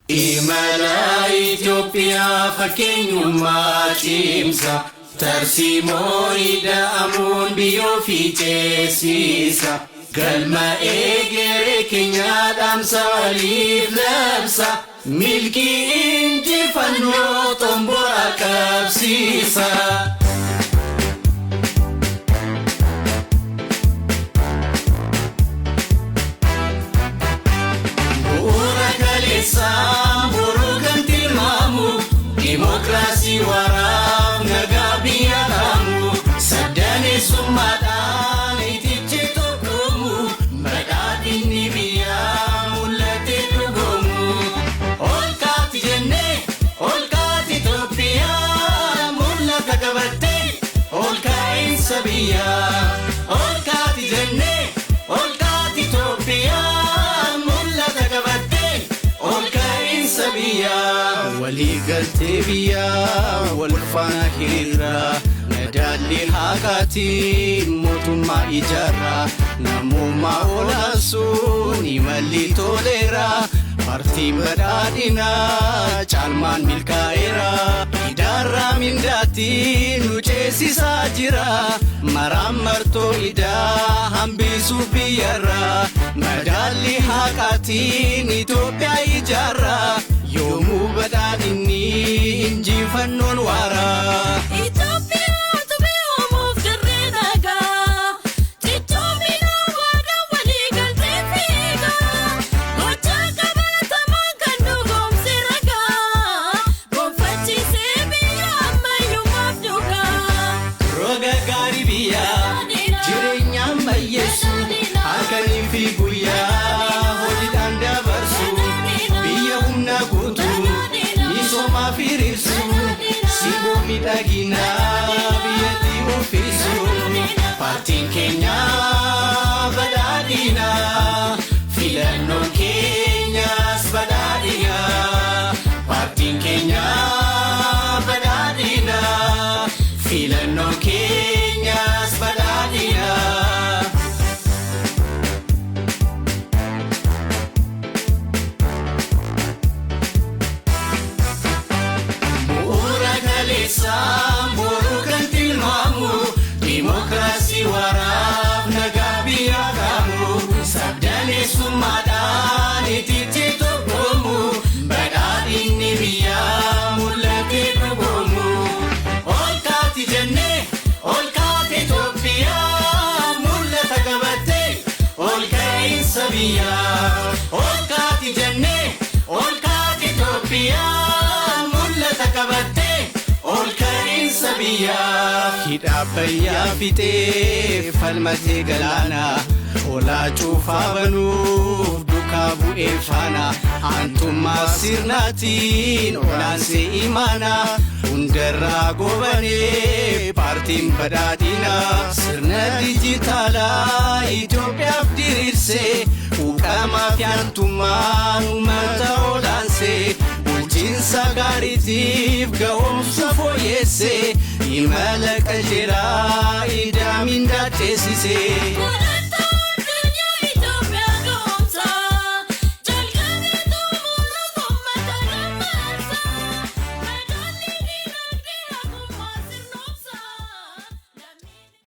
Imala Ethiopia fakkeenyummaa cimsa tarsiimoo ida'amuun biyyoo fi ceesisa galma egeree keenya dhaamsa waliif labsa milkii injifannoo xomboora qabsiisa. Samburukan tilmamu demokrasi waraf nagabiya kamu sadane sumatan itiche tokumu badadin nibiya mulate tugumu olkati jenne olkati Ethiopia mulata kabate olkain sabiya olkati jenne olkati Ethiopia mulata kabate wali galte biya walfana hira nadali hakati motuma ijara namuma olasun imali tolera parti badadina chalman milkaera idara mindati nucesi sajira maramarto ida hambisu biyara nadali hakati Ethiopia ijara yomu badadini injifannon wara Ethiopia to be almost gerrenaga titomina wada wali galtefiga gocha kabata maganu gomsiraga gomfachi sebiya mayu mafduga roga garibiya jirenya mayesu akani fi guya holidanda barsu biya humna gutu misoma firisu sibo midagina biya di ofisu partin Kenya badadina filano Kenya badadina partin Kenya badadina filano Kenya badadina Samburukan tilmamu demokrasi waraf nagabiya kamu sabdane sumadan itiche tokumu badadin nibiya mulate tugumu olkati jenne olkati Ethiopia mulata kabate olkain sabiya olkati jenne olkati Ethiopia mulata kabate olkain sabiya hidabaya fite falmate galana ola chufa banu dukabu efana antuma sirnatin olanse imana undera gobane partim badadina sirna digitala Ethiopia abdirirse ukama fiantuma umata olanse jinsa garitif gawom safoyese imala kajira idaminda tesise